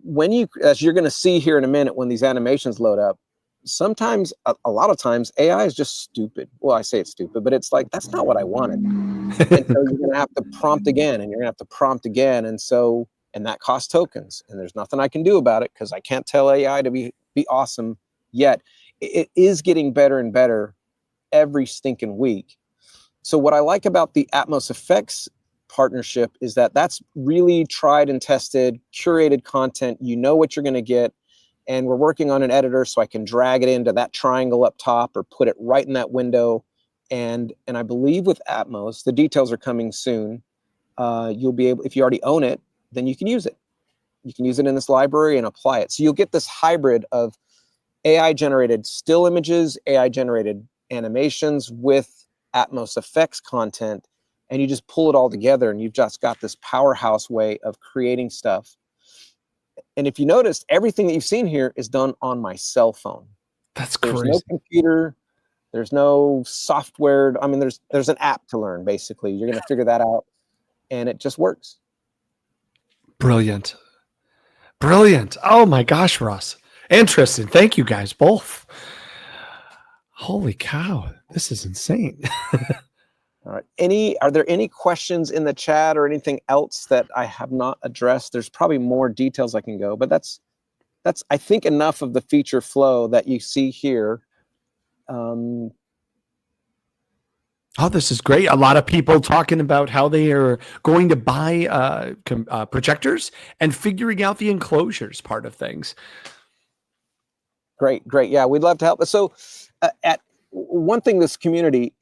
when you, as you're going to see here in a minute, when these animations load up, sometimes, a lot of times, AI is just stupid. Well, I say it's stupid, but it's like, that's not what I wanted. And so you're going to have to prompt again, and you're going to have to prompt again. And so, and that costs tokens. And there's nothing I can do about it because I can't tell AI to be awesome yet. It is getting better and better every stinking week. So what I like about the Atmos Effects partnership is that that's really tried and tested, curated content. You know what you're going to get. And we're working on an editor so I can drag it into that triangle up top or put it right in that window. And I believe with Atmos, the details are coming soon. You'll be able, if you already own it, then you can use it. You can use it in this library and apply it. So you'll get this hybrid of AI-generated still images, AI-generated animations with Atmos Effects content, and you just pull it all together, and you've just got this powerhouse way of creating stuff. And if you notice, everything that you've seen here is done on my cell phone. That's There's crazy. no computer. There's no software. I mean, there's an app to learn, basically. You're going to figure that out, and it just works. Brilliant. Brilliant. Oh my gosh, Russ. Interesting. Thank you guys both. Holy cow. This is insane. All right. Are there any questions in the chat or anything else that I have not addressed? There's probably more details I can go, but that's I think enough of the feature flow that you see here. Oh, this is great. A lot of people talking about how they are going to buy projectors and figuring out the enclosures part of things. Great. Yeah, we'd love to help. So at one thing, this community,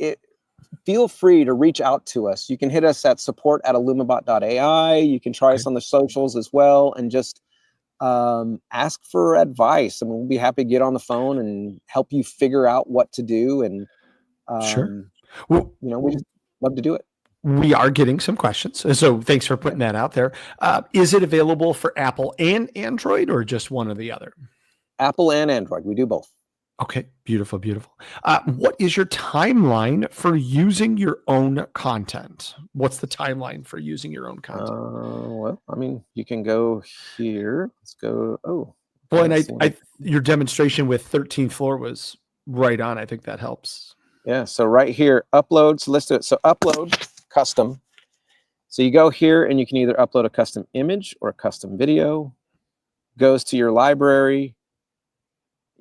feel free to reach out to us. You can hit us at support@illumibot.ai. You can try us on the socials as well, and just ask for advice. I mean, we'll be happy to get on the phone and help you figure out what to do. And sure. Well, we just love to do it. We are getting some questions, so thanks for putting that out there. Is it available for Apple and Android, or just one or the other? Apple and Android. We do both. Okay, beautiful, beautiful. What is your timeline for using your own content? What's the timeline for using your own content? Well, I mean, you can go here. Let's go. Oh, well, and your demonstration with 13th floor was right on. I think that helps. Yeah. So right here, upload. So let's do it. So upload custom. So you go here, and you can either upload a custom image or a custom video. Goes to your library.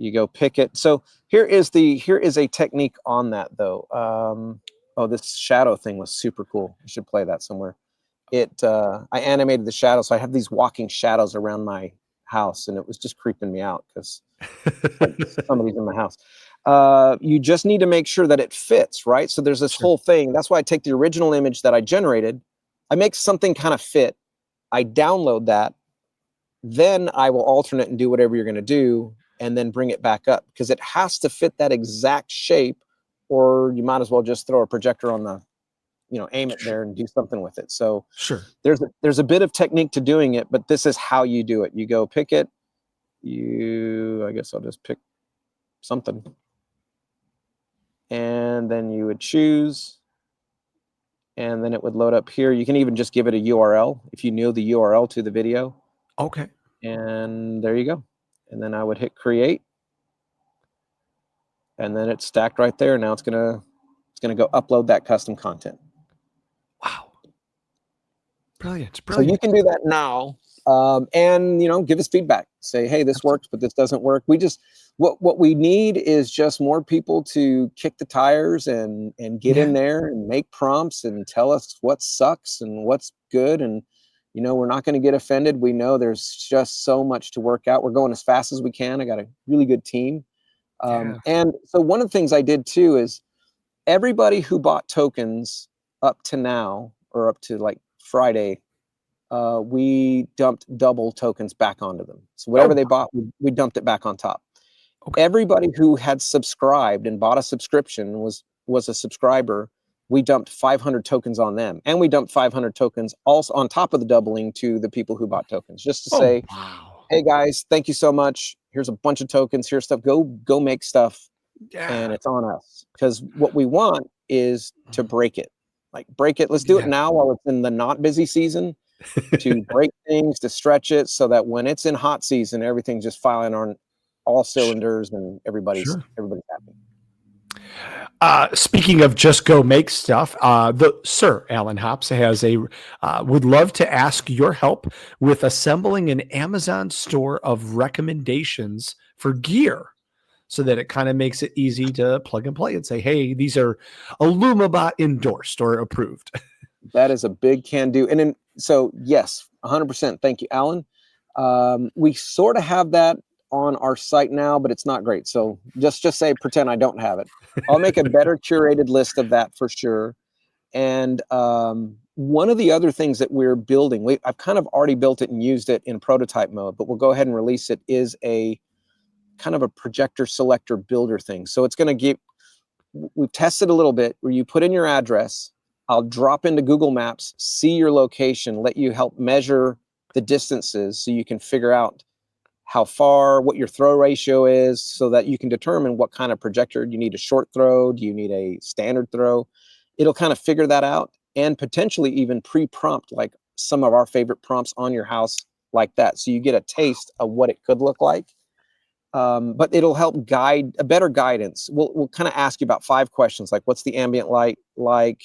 You go pick it. So here is a technique on that, though. Oh, this shadow thing was super cool. I should play that somewhere. I animated the shadow, so I have these walking shadows around my house, and it was just creeping me out because somebody's in my house. You just need to make sure that it fits, right? So there's this whole thing. That's why I take the original image that I generated, I make something kind of fit, I download that, then I will alternate and do whatever you're going to do, and then bring it back up, because it has to fit that exact shape, or you might as well just throw a projector on the, aim it there and do something with it. So there's a bit of technique to doing it, but this is how you do it. You go pick it. I guess I'll just pick something. And then you would choose, and then it would load up here. You can even just give it a URL if you knew the URL to the video. Okay. And there you go. And then I would hit create, and then it's stacked right there. Now it's gonna go upload that custom content. Wow. Brilliant. So you Brilliant. can do that now, and give us feedback. Say, hey, this Absolutely. works, but this doesn't work. We just what we need is just more people to kick the tires and get Yeah. in there and make prompts and tell us what sucks and what's good. And we're not going to get offended. We know there's just so much to work out. We're going as fast as we can. I got a really good team, Yeah. and so one of the things I did too is everybody who bought tokens up to now or up to like Friday, we dumped double tokens back onto them. So whatever Oh, they bought, we dumped it back on top. okay. Everybody who had subscribed and bought a subscription was a subscriber. We dumped 500 tokens on them, and we dumped 500 tokens also on top of the doubling to the people who bought tokens, just to Oh, say, wow. hey guys, thank you so much. Here's a bunch of tokens. Here's stuff. Go make stuff, and Yeah. it's on us, because what we want is to break it. Like, break it. Let's do it Yeah. now while it's in the not busy season, to break things, to stretch it, so that when it's in hot season, everything's just firing on all cylinders and everybody's Sure. happy. Speaking of just go make stuff, the Sir Alan Hops has would love to ask your help with assembling an Amazon store of recommendations for gear, so that it kind of makes it easy to plug and play and say, hey, these are Illumibot endorsed or approved. That is a big can do. And then, so yes, 100%. Thank you, Alan. We sort of have that on our site now, but it's not great. So just say, pretend I don't have it. I'll make a better curated list of that for sure. And one of the other things that we're building, I've kind of already built it and used it in prototype mode, but we'll go ahead and release it, is a kind of a projector selector builder thing. So it's going to give, we've tested a little bit where you put in your address. I'll drop into Google Maps, see your location, let you help measure the distances so you can figure out how far, what your throw ratio is, so that you can determine what kind of projector you need. A short throw? Do you need a standard throw? It'll kind of figure that out, and potentially even pre-prompt like some of our favorite prompts on your house like that. So you get a taste of what it could look like. But it'll help guide a better guidance. We'll kind of ask you about 5 questions, like what's the ambient light like?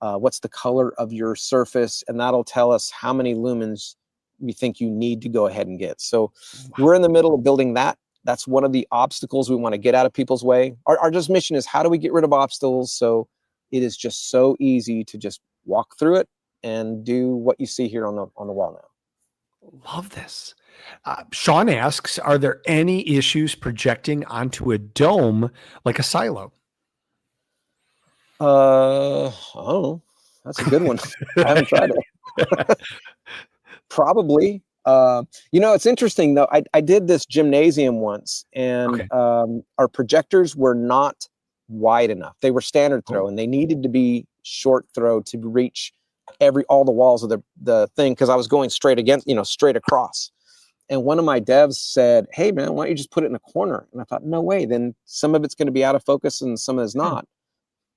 What's the color of your surface? And that'll tell us how many lumens we think you need to go ahead and get. So we're in the middle of building that. That's one of the obstacles we want to get out of people's way. Our just mission is, how do we get rid of obstacles so it is just so easy to just walk through it and do what you see here on the wall now. Love this. Sean asks, are there any issues projecting onto a dome like a silo? Oh, that's a good one. I haven't tried it. Probably. It's interesting though. I did this gymnasium once, and Okay. our projectors were not wide enough. They were standard throw, Oh, and they needed to be short throw to reach all the walls of the thing, because I was going straight against, straight across. And one of my devs said, "Hey man, why don't you just put it in a corner?" And I thought, no way. Then some of it's going to be out of focus and some of it's yeah. not.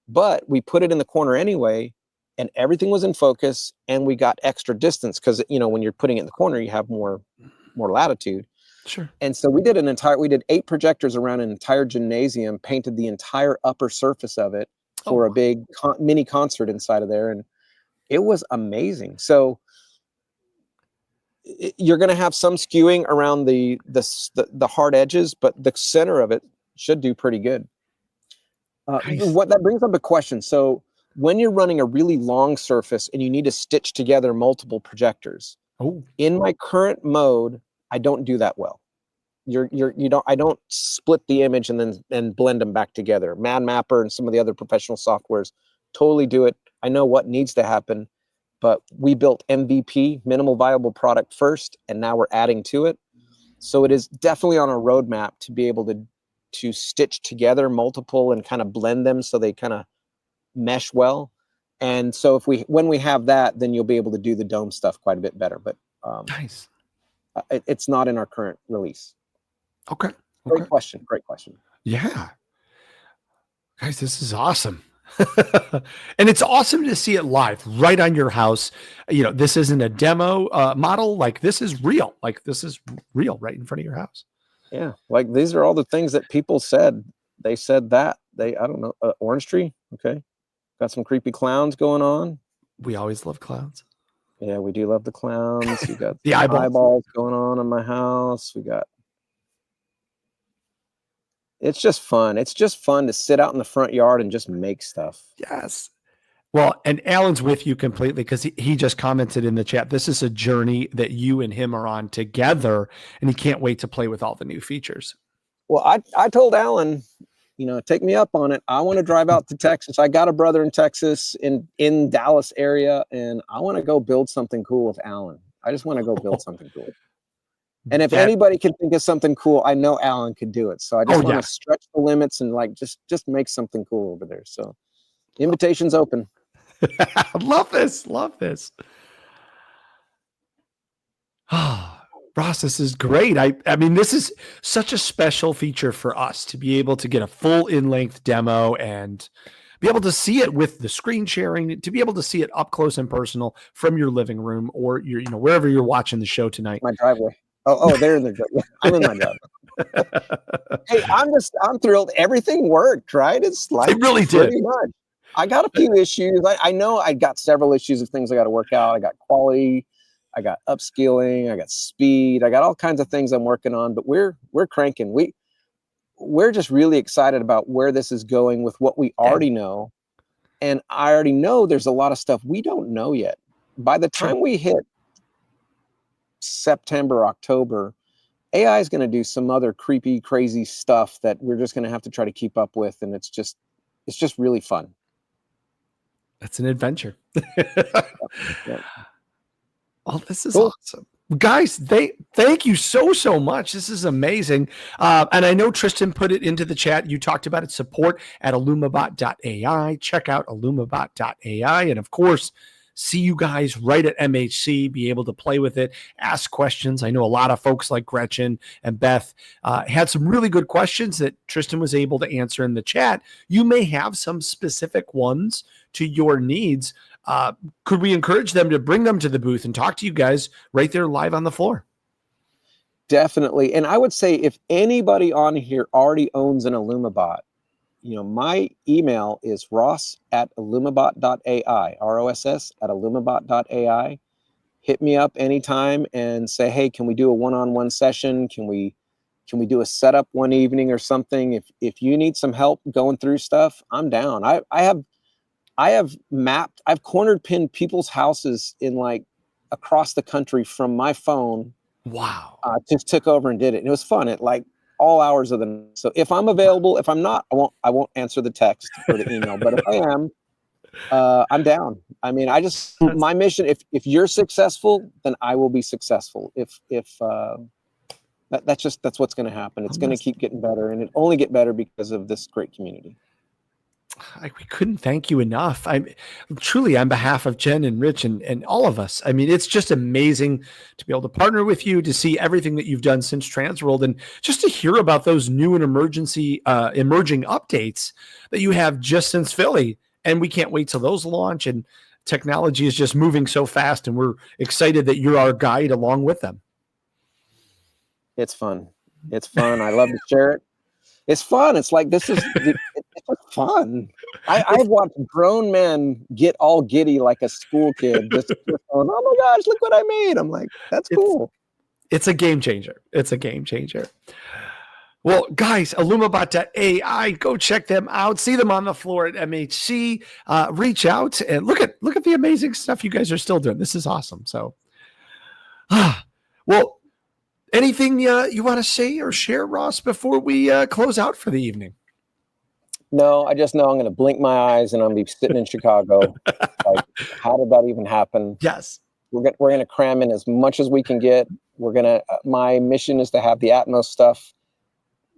But we put it in the corner anyway, and everything was in focus, and we got extra distance, because when you're putting it in the corner, you have more latitude. Sure. And so we did 8 projectors around an entire gymnasium, painted the entire upper surface of it for a Oh, big mini concert inside of there, and it was amazing. So you're going to have some skewing around the hard edges, but the center of it should do pretty good. nice. What that brings up a question. So when you're running a really long surface and you need to stitch together multiple projectors, Oh, in my current mode, I don't do that well. I don't split the image and blend them back together. Mad Mapper and some of the other professional softwares totally do it. I know what needs to happen, but we built MVP, minimal viable product, first, and now we're adding to it. So it is definitely on our roadmap to be able to stitch together multiple and kind of blend them so they kind of mesh well. And so when we have that, then you'll be able to do the dome stuff quite a bit better. But nice. it's not in our current release. Okay. Great Okay. question. Great question. Yeah. Guys, this is awesome. And it's awesome to see it live right on your house. This isn't a demo model. Like, this is real. Like, this is real right in front of your house. Yeah, like these are all the things that people said. They said that I don't know, orange tree. Okay, got some creepy clowns going on. We always love clowns. Yeah, we do love the clowns. We got The some eyeballs. eyeballs going on in my house. It's just fun. It's just fun to sit out in the front yard and just make stuff. Yes. Well, and Alan's with you completely because he just commented in the chat. This is a journey that you and him are on together, and he can't wait to play with all the new features. Well, I told Alan, take me up on it. I want to drive out to Texas. I got a brother in Texas in Dallas area, and I want to go build something cool with Alan. I just want to go build something cool. And if anybody can think of something cool, I know Alan could do it. So I just want to stretch the limits and just make something cool over there. So invitation's open. Love this. Ross, this is great. I mean, this is such a special feature for us to be able to get a full in-length demo and be able to see it with the screen sharing, to be able to see it up close and personal from your living room or your, wherever you're watching the show tonight. My driveway. Oh, they're in their driveway. I'm in my driveway. Hey, I'm thrilled. Everything worked, right? It's like it really did. Much. I got a few issues. I know I got several issues of things I got to work out. I got quality, I got upskilling, I got speed, I got all kinds of things I'm working on. But we're cranking. We're just really excited about where this is going with what we already know, and I already know there's a lot of stuff we don't know yet. By the time we hit September, October, AI is going to do some other creepy, crazy stuff that we're just going to have to try to keep up with, and it's just really fun. That's an adventure. Yeah. Oh, this is awesome. Guys, thank you so much. This is amazing. And I know Tristan put it into the chat. You talked about it, support at illumabot.ai. Check out illumabot.ai. And of course, see you guys right at MHC, be able to play with it, ask questions. I know a lot of folks like Gretchen and Beth had some really good questions that Tristan was able to answer in the chat. You may have some specific ones to your needs. Could we encourage them to bring them to the booth and talk to you guys right there live on the floor? Definitely. And I would say if anybody on here already owns an Illumabot, my email is ross@illumabot.ai, ross@illumabot.ai. Hit me up anytime and say, hey, can we do a one-on-one session? Can we do a setup one evening or something? If you need some help going through stuff, I'm down. I've cornered pinned people's houses in across the country from my phone. Wow. Just took over and did it. And it was fun at all hours of the night. So if I'm available, if I'm not, I won't answer the text or the email. But if I am, I'm down. I mean, my mission, if you're successful, then I will be successful. That's what's going to happen. It's going to keep getting better, and it only get better because of this great community. We couldn't thank you enough. I'm truly on behalf of Jen and Rich and all of us. I mean, it's just amazing to be able to partner with you, to see everything that you've done since Transworld, and just to hear about those new and emerging updates that you have just since Philly. And we can't wait till those launch, and technology is just moving so fast, and we're excited that you're our guide along with them. It's fun. I love to share it. It's fun. It's like, it's fun. I've watched grown men get all giddy like a school kid, just going, oh my gosh, look what I made. I'm like, that's cool. It's a game changer. Well, guys, illumabot.ai, go check them out. See them on the floor at MHC. Reach out and look at the amazing stuff you guys are still doing. This is awesome. So, well, anything you want to say or share, Ross, before we close out for the evening? No, I just know I'm going to blink my eyes and I'm going to be sitting in Chicago. How did that even happen? Yes. We're going to cram in as much as we can get. My mission is to have the Atmos stuff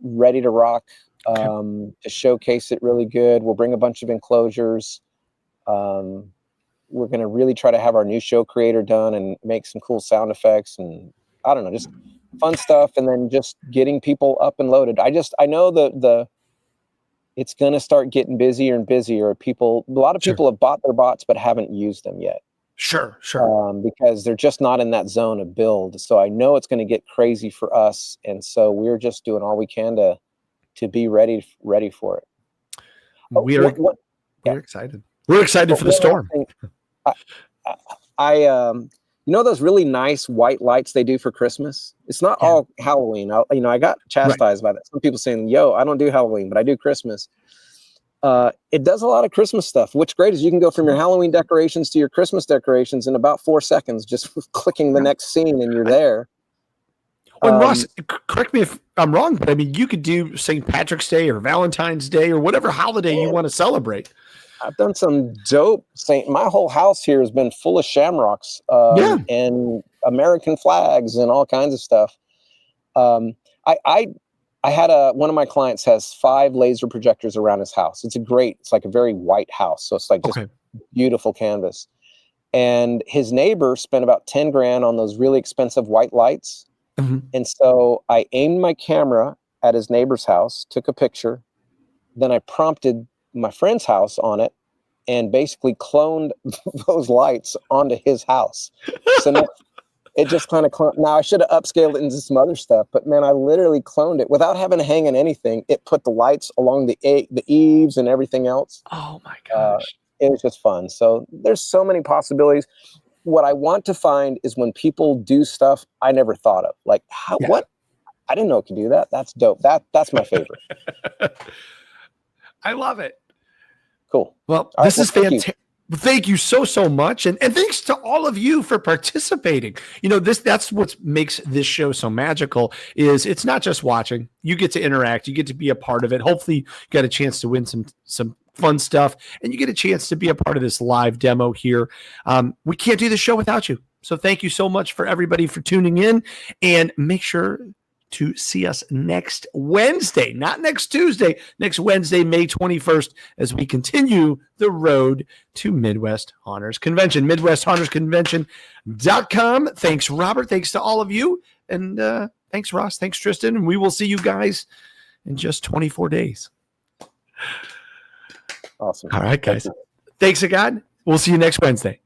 ready to rock, to showcase it really good. We'll bring a bunch of enclosures. We're going to really try to have our new show creator done and make some cool sound effects and I don't know, just fun stuff. And then just getting people up and loaded. I know it's going to start getting busier and busier. A lot of people have bought their bots, but haven't used them yet. Sure. Because they're just not in that zone of build. So I know it's going to get crazy for us. And so we're just doing all we can to be ready for it. We're excited. We're excited for the storm. You know those really nice white lights they do for Christmas? It's not all Halloween. I got chastised by that. Some people saying, "Yo, I don't do Halloween, but I do Christmas." It does a lot of Christmas stuff. What's great is you can go from your Halloween decorations to your Christmas decorations in about 4 seconds, just clicking the next scene, and you're there. Well, Ross, correct me if I'm wrong, but I mean, you could do St. Patrick's Day or Valentine's Day or whatever holiday you want to celebrate. I've done some dope my whole house here has been full of shamrocks and American flags and all kinds of stuff. I had one of my clients has 5 laser projectors around his house. It's like a very white house. So it's like just beautiful canvas. And his neighbor spent about 10 grand on those really expensive white lights. Mm-hmm. And so I aimed my camera at his neighbor's house, took a picture. Then I prompted my friend's house on it and basically cloned those lights onto his house. So now it just kind of now I should have upscaled it into some other stuff, but man, I literally cloned it without having to hang on anything. It put the lights along the eaves and everything else. Oh my gosh. It was just fun. So there's so many possibilities. What I want to find is when people do stuff I never thought of. Like what? I didn't know it could do that. That's dope. That's my favorite. I love it. Cool. Well, this is fantastic. Thank you so much. And thanks to all of you for participating. That's what makes this show so magical is it's not just watching. You get to interact. You get to be a part of it. Hopefully you got a chance to win some fun stuff and you get a chance to be a part of this live demo here. We can't do the show without you. So thank you so much for everybody for tuning in, and make sure to see us next Wednesday, not next Tuesday, next Wednesday, May 21st, as we continue the road to Midwest Haunters Convention, MidwestHauntersConvention.com. Thanks, Robert. Thanks to all of you. And thanks, Ross. Thanks, Tristan. And we will see you guys in just 24 days. Awesome. All right, guys. Thanks again. We'll see you next Wednesday.